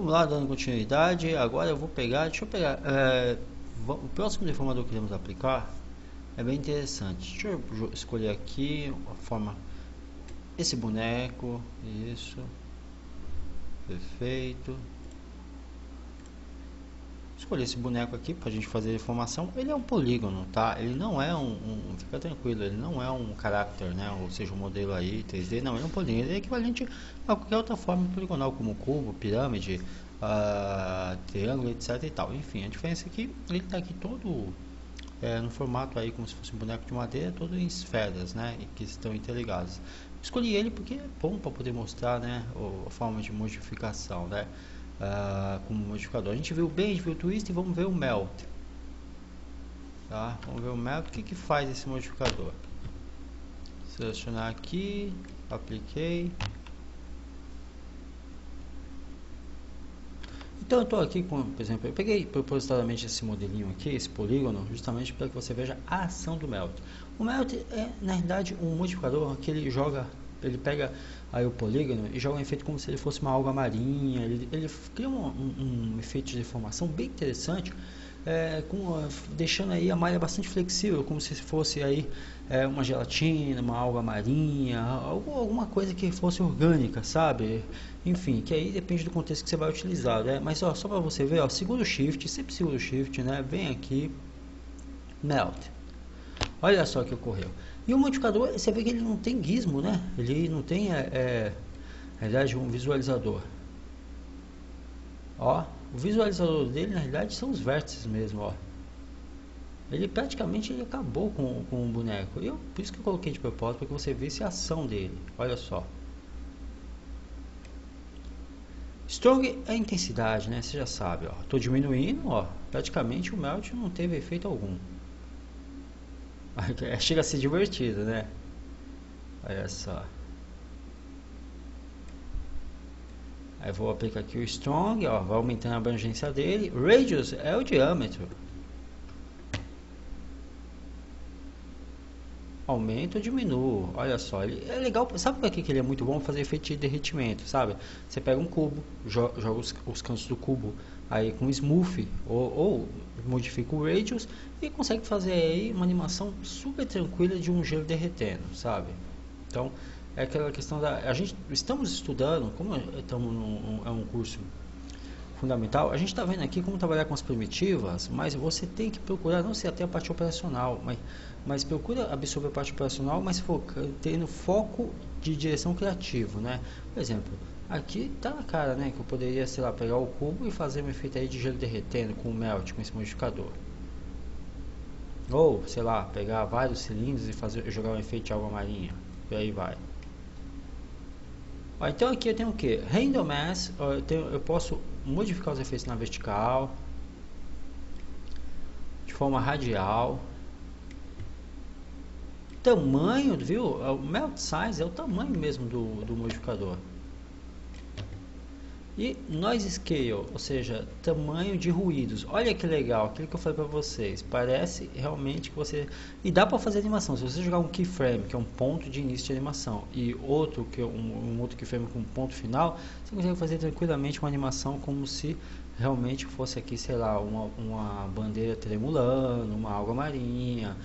Vamos lá, dando continuidade. Agora eu vou pegar, deixa eu pegar. O próximo deformador que iremos aplicar é bem interessante. Deixa eu escolher aqui a forma. Esse boneco, isso, perfeito. Escolher esse boneco aqui para a gente fazer a deformação. Ele é um polígono, tá? Ele não é fica tranquilo, ele não é um character, né? Ou seja, um modelo aí 3D, não, ele é um polígono. Ele é equivalente a qualquer outra forma poligonal, como cubo, pirâmide, triângulo, etc e tal. Enfim, a diferença é que ele está aqui todo no formato aí como se fosse um boneco de madeira, todo em esferas, né? E que estão interligadas. Escolhi ele porque é bom para poder mostrar, né? A forma de modificação, né? Como modificador. A gente viu o Bend, viu o Twist e vamos ver o Melt. Tá? Vamos ver o Melt. O que faz esse modificador? Selecionar aqui, apliquei. Então eu estou aqui com, por exemplo, eu peguei propositadamente esse modelinho aqui, esse polígono, justamente para que você veja a ação do Melt. O Melt é, na realidade, um modificador que ele pega aí o polígono e joga um efeito como se ele fosse uma alga marinha. Ele cria um efeito de deformação bem interessante, deixando aí a malha bastante flexível, como se fosse aí uma gelatina, uma alga marinha, alguma coisa que fosse orgânica, sabe? Enfim, que aí depende do contexto que você vai utilizar, né? Mas ó, só para você ver, ó, segura o Shift, sempre segura o Shift, né? Vem aqui, Melt. Olha só o que ocorreu. E o modificador, você vê que ele não tem gizmo, né? Ele não tem, na realidade, um visualizador. Ó, o visualizador dele, na realidade, são os vértices mesmo, ó. Ele praticamente acabou com o boneco. Por isso que eu coloquei de propósito, para que você visse a ação dele. Olha só. Strong é a intensidade, né? Você já sabe, ó. Tô diminuindo, ó. Praticamente o melt não teve efeito algum. Chega a ser divertido, né? Olha só. Aí vou aplicar aqui o Strong, ó, vai aumentando a abrangência dele. Radius é o diâmetro. Aumento ou diminuo. Olha só, ele é legal. Sabe para que ele é muito bom? Fazer efeito de derretimento, sabe? Você pega um cubo, joga os cantos do cubo aí com smooth ou modifica o radius e consegue fazer aí uma animação super tranquila de um gelo derretendo, sabe? Então é aquela questão a gente estamos estudando, como estamos é um curso fundamental, a gente está vendo aqui como trabalhar com as primitivas, mas você tem que procurar não ser até a parte operacional, mas procura absorver a parte operacional, mas tendo foco de direção criativa, né? Por exemplo, aqui tá na cara, né, que eu poderia, sei lá, pegar o cubo e fazer um efeito aí de gelo derretendo com o melt, com esse modificador. Ou, sei lá, pegar vários cilindros e jogar um efeito de água marinha. E aí vai. Ó, então aqui eu tenho o que? Random Mass, eu posso modificar os efeitos na vertical, de forma radial. Tamanho, viu? O Melt Size é o tamanho mesmo do modificador. E Noise Scale, ou seja, tamanho de ruídos. Olha que legal, aquilo que eu falei para vocês. Parece realmente que você... E dá para fazer animação. Se você jogar um keyframe, que é um ponto de início de animação, e outro, que é um outro keyframe com um ponto final, você consegue fazer tranquilamente uma animação como se realmente fosse aqui, sei lá, uma bandeira tremulando, uma alga marinha,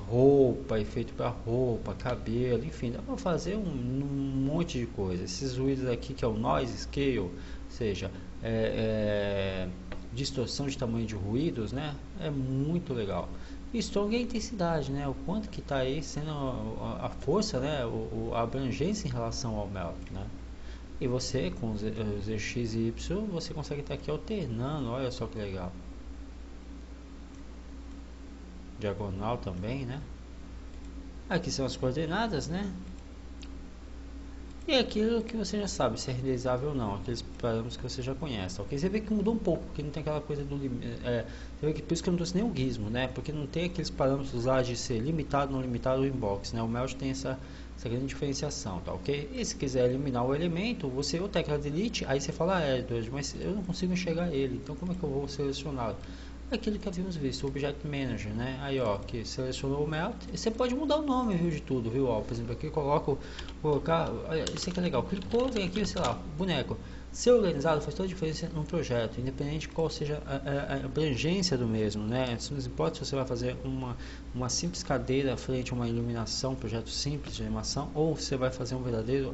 roupa, efeito para roupa, cabelo, enfim, dá para fazer um monte de coisa. Esses ruídos aqui que é o noise scale, ou seja, distorção de tamanho de ruídos, né? É muito legal. E strong é a intensidade, né? O quanto que está aí sendo a força, né? A abrangência em relação ao melt, né? E você com os X e Y você consegue estar aqui alternando, olha só que legal. Diagonal também, né? Aqui são as coordenadas, né? E aquilo que você já sabe, se é renderizável ou não, aqueles parâmetros que você já conhece, ok? Você vê que mudou um pouco, porque não tem aquela coisa do você vê que por isso que eu não trouxe nem o gizmo, né? Porque não tem aqueles parâmetros lá de ser limitado, não limitado ou inbox, né? O Melt tem essa grande diferenciação, tá ok? E se quiser eliminar o elemento, você ou tecla delete, aí você fala, mas eu não consigo enxergar ele, então como é que eu vou selecioná-lo? Aquilo que havíamos visto, o Object Manager, né? Aí ó, que selecionou o Melt, e você pode mudar o nome, viu, de tudo, viu? Ó, por exemplo, aqui eu colocar, olha, isso aqui é legal, clicou, vem aqui, sei lá, boneco. Ser organizado faz toda a diferença num projeto, independente de qual seja a abrangência do mesmo, né? Não importa se você vai fazer uma simples cadeira frente a uma iluminação, um projeto simples de animação, ou você vai fazer um verdadeiro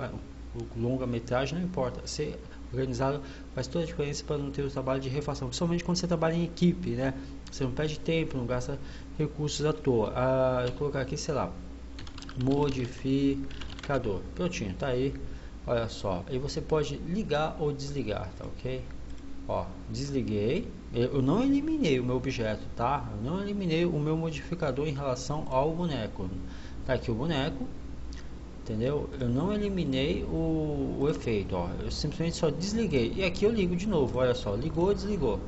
longa-metragem, não importa. Ser organizado faz toda a diferença para não ter o trabalho de refação, principalmente quando você trabalha em equipe, né? Você não perde tempo, não gasta recursos à toa. Eu vou colocar aqui, sei lá, modificador. Prontinho, tá aí. Olha só, aí você pode ligar ou desligar, tá ok? Ó, desliguei. Eu não eliminei o meu objeto, tá? Eu não eliminei o meu modificador em relação ao boneco. Tá aqui o boneco, entendeu? Eu não eliminei o efeito, ó. Eu simplesmente só desliguei. E aqui eu ligo de novo, olha só, ligou, desligou.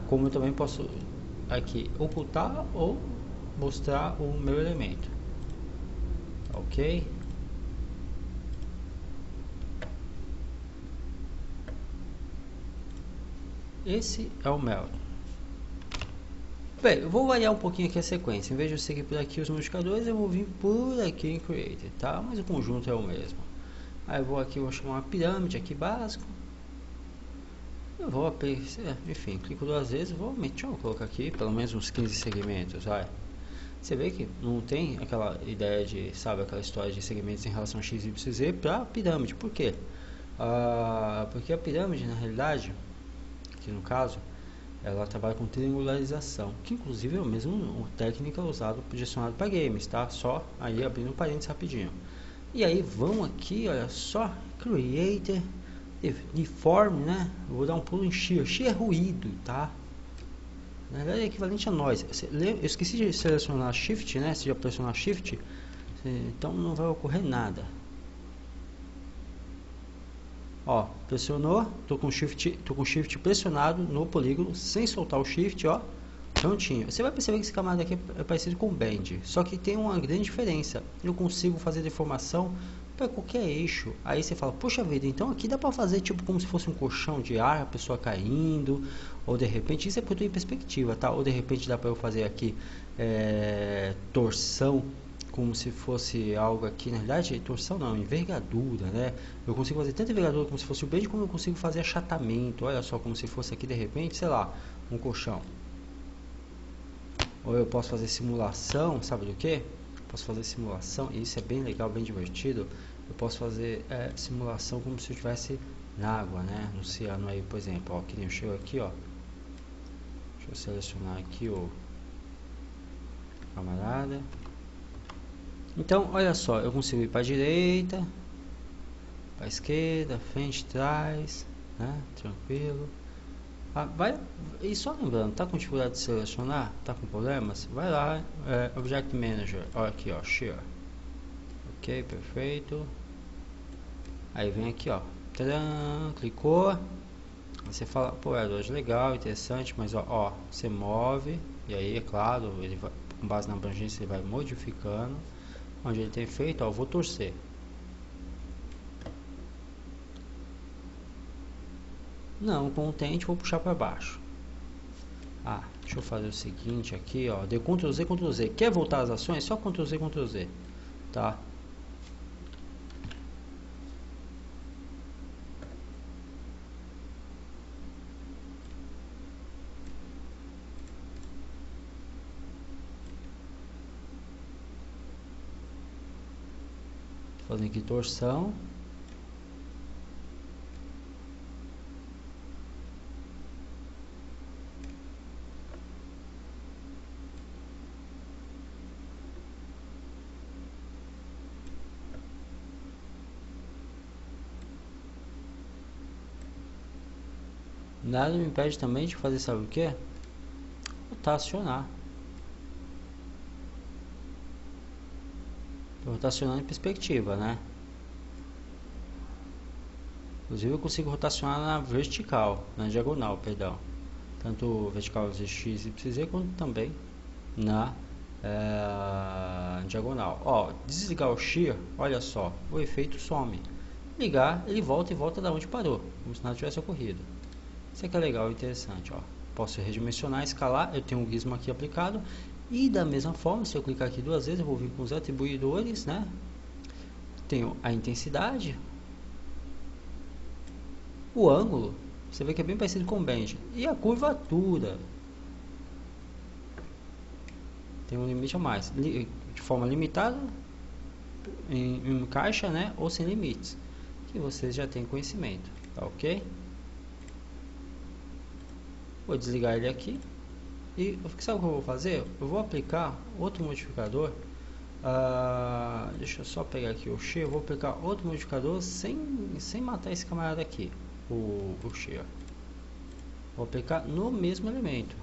Como eu também posso aqui ocultar ou mostrar o meu elemento, ok? Esse é o Melt. Bem, eu vou variar um pouquinho aqui a sequência. Em vez de eu seguir por aqui os modificadores, eu vou vir por aqui em Create, tá? Mas o conjunto é o mesmo. Aí eu vou aqui, vou chamar uma pirâmide aqui básico. Eu vou, enfim, clico duas vezes, deixa eu colocar aqui pelo menos uns 15 segmentos, vai. Você vê que não tem aquela ideia de, sabe, aquela história de segmentos em relação a x, y, z para pirâmide. Por quê? Porque a pirâmide, na realidade, aqui no caso, ela trabalha com triangularização, que inclusive é a mesma técnica usada direcionada para games, tá? Só aí abrindo um parênteses rapidinho. E aí vão aqui, olha só, Creator, Deform, né? Eu vou dar um pulo em Shear. Shear é ruído, tá? Na verdade é equivalente a nós. Eu esqueci de selecionar Shift, né? Se já pressionar Shift, então não vai ocorrer nada. Ó, pressionou, tô com shift pressionado no polígono sem soltar o shift, ó, prontinho. Você vai perceber que esse camada aqui é parecido com o bend, só que tem uma grande diferença. Eu consigo fazer deformação para qualquer eixo. Aí você fala, poxa vida, então aqui dá para fazer tipo como se fosse um colchão de ar, a pessoa caindo, ou de repente, isso é porque eu tô em perspectiva, tá? Ou de repente dá para eu fazer aqui torção, como se fosse algo aqui, na verdade, torção não, envergadura, né? Eu consigo fazer tanta envergadura como se fosse o bend, como eu consigo fazer achatamento, olha só, como se fosse aqui de repente, sei lá, um colchão. Ou eu posso fazer simulação, sabe do que? Posso fazer simulação, e isso é bem legal, bem divertido. Eu posso fazer simulação como se eu estivesse na água, né? No oceano aí, por exemplo, ó, que nem eu chego aqui, ó. Deixa eu selecionar aqui o camarada. Então, olha só, eu consigo ir para a direita, para a esquerda, frente, trás, né? Tranquilo. E só lembrando, tá com dificuldade de selecionar? Tá com problemas? Vai lá, Object Manager, olha aqui, ó, Shear. Ok, perfeito. Aí vem aqui, ó, tcharam, clicou. Você fala, pô, Edward, legal, interessante, mas ó, você move, e aí, é claro, ele vai, com base na abrangência, ele vai modificando. Onde ele tem feito, ó, eu vou torcer. Não contente, vou puxar para baixo. Deixa eu fazer o seguinte aqui, ó, deu Ctrl Z, Ctrl Z. Quer voltar às ações? Só Ctrl Z, Ctrl Z, tá? Fazendo aqui torção. Nada me impede também de fazer, sabe o que? Rotacionar. Tô rotacionando em perspectiva, né? Inclusive eu consigo rotacionar na vertical, na diagonal, perdão. Tanto vertical x, y, z, quanto também na diagonal. Ó, desligar o shear, olha só, o efeito some. Ligar, ele volta e volta da onde parou, como se nada tivesse ocorrido. Isso aqui é legal e interessante, ó. Posso redimensionar, escalar, eu tenho um gizmo aqui aplicado. E da mesma forma, se eu clicar aqui duas vezes, eu vou vir com os atribuidores, né? Tenho a intensidade. O ângulo, você vê que é bem parecido com o bend. E a curvatura tem um limite a mais, de forma limitada, em caixa, né, ou sem limites, que vocês já têm conhecimento, tá ok? Vou desligar ele aqui e sabe o que eu vou fazer? Eu vou aplicar outro modificador. Deixa eu só pegar aqui o shear. Eu vou aplicar outro modificador sem matar esse camarada aqui, o shear. Vou aplicar no mesmo elemento.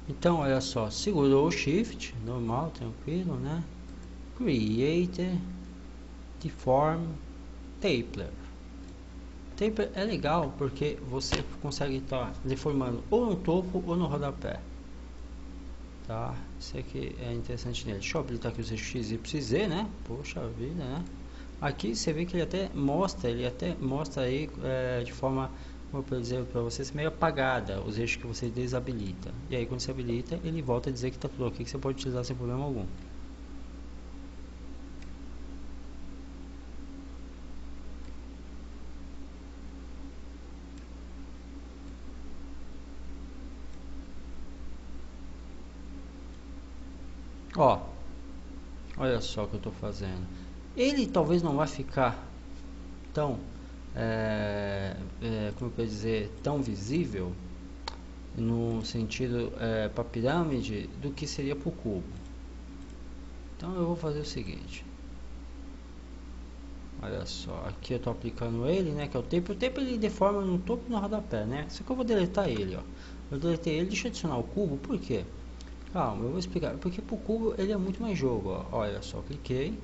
Então olha só, segurou o shift, normal, tranquilo, né? Create, deform, taper. Taper é legal porque você consegue estar deformando ou no topo ou no rodapé, tá? Isso aqui é interessante nele. Deixa eu habilitar aqui os eixos X, Y, Z, né? Poxa vida, né? Aqui você vê que ele até mostra aí de forma, como eu dizer para vocês, meio apagada os eixos que você desabilita. E aí quando você habilita, ele volta a dizer que está tudo ok, que você pode utilizar sem problema algum. Ó, olha só o que eu estou fazendo. Ele talvez não vai ficar tão, como eu posso dizer, tão visível no sentido para a pirâmide do que seria para o cubo. Então eu vou fazer o seguinte. Olha só, aqui eu estou aplicando ele, né, que é o tape. O tape ele deforma no topo e no rodapé, né? Só que eu vou deletar ele, ó. Eu deletei ele, deixa eu adicionar o cubo, por quê? Calma, eu vou explicar. Porque pro cubo ele é muito mais jogo, ó. Olha só, cliquei.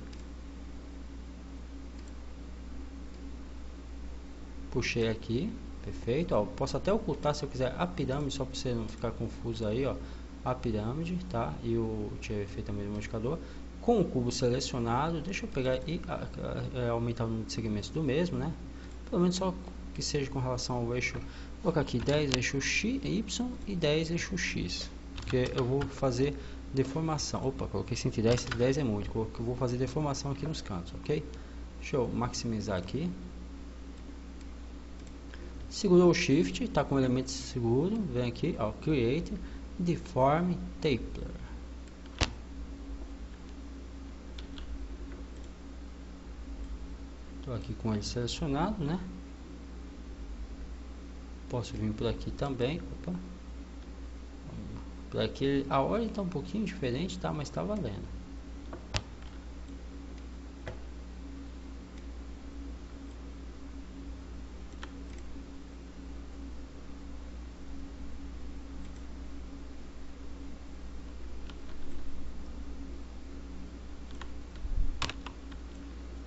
Puxei aqui, perfeito, ó. Posso até ocultar se eu quiser a pirâmide, só para você não ficar confuso aí, ó. A pirâmide, tá? E o tinha feito também o modificador. Com o cubo selecionado, deixa eu pegar e aumentar o número de segmentos do mesmo, né? Pelo menos só que seja com relação ao eixo. Vou colocar aqui 10 eixo X, Y e 10 eixo X. Porque eu vou fazer deformação. Opa, coloquei 110, 110 é muito. Eu vou fazer deformação aqui nos cantos, ok? Deixa eu maximizar aqui. Segurou o Shift, está com o elemento seguro. Vem aqui, ó, Create, Deform, Taper. Estou aqui com ele selecionado, né? Posso vir por aqui também. Opa. Por aqui a ordem está um pouquinho diferente, tá? Mas está valendo.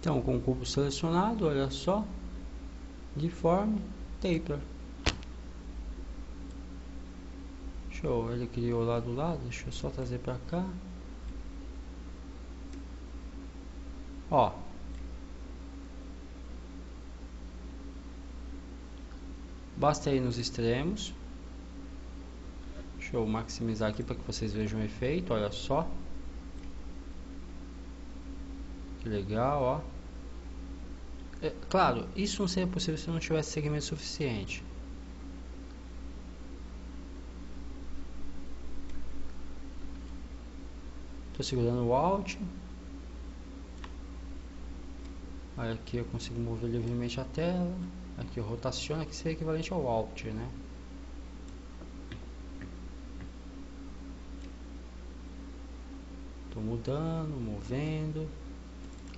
Então, com o cubo selecionado, olha só, Deform, Taper. Show, ele criou lá do lado, deixa eu só trazer para cá. Ó. Basta ir nos extremos. Deixa eu maximizar aqui para que vocês vejam o efeito, olha só. Que legal, ó. Claro, isso não seria possível se não tivesse segmento suficiente. Estou segurando o Alt. Aí aqui eu consigo mover livremente a tela. Aqui eu rotaciono, aqui seria equivalente ao Alt, né? Estou mudando, movendo.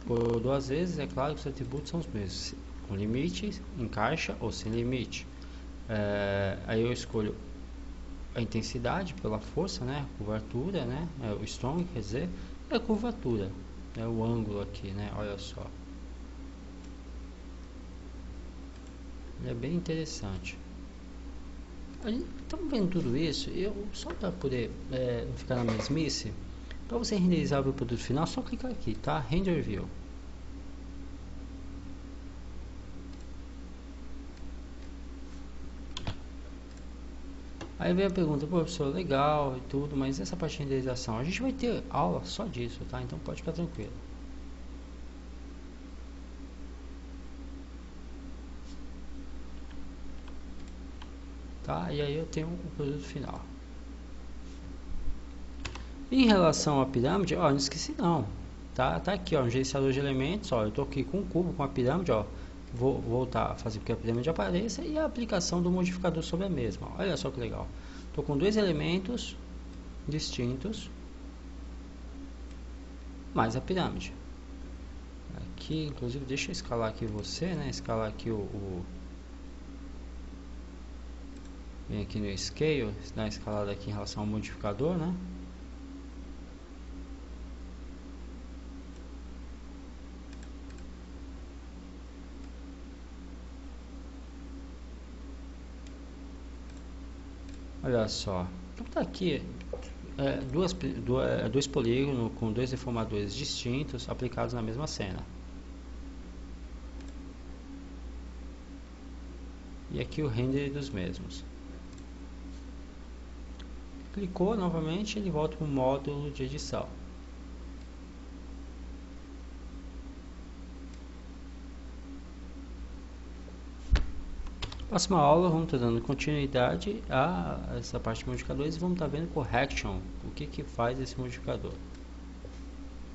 Por duas vezes, é claro que os atributos são os mesmos, com limite, em caixa ou sem limite. Aí eu escolho a intensidade pela força, né? A curvatura, né? O strong, quer dizer, é a curvatura, é o ângulo aqui, né? Olha só. Ele é bem interessante. Estamos vendo tudo isso, só para poder não ficar na mesmice. Para você renderizar o produto final, só clicar aqui, tá? Render View. Aí vem a pergunta, professor, legal e tudo, mas essa parte de renderização, a gente vai ter aula só disso, tá? Então pode ficar tranquilo. tá? E aí eu tenho o produto final. Em relação à pirâmide, ó, não esqueci não, tá? Tá aqui, ó, um gerenciador de elementos, ó, eu tô aqui com o cubo, com a pirâmide, ó, vou voltar a fazer com que a pirâmide apareça e a aplicação do modificador sobre a mesma, ó. Olha só que legal, tô com dois elementos distintos, mais a pirâmide. Aqui, inclusive, deixa eu escalar aqui você, né? Escalar aqui vem aqui no Scale, dar uma escalada aqui em relação ao modificador, né? Olha só, então tá aqui dois polígonos com dois deformadores distintos aplicados na mesma cena. E aqui o render dos mesmos. Clicou novamente, ele volta para o módulo de edição. Próxima aula vamos estar dando continuidade a essa parte de modificadores e vamos estar vendo correction, o que faz esse modificador.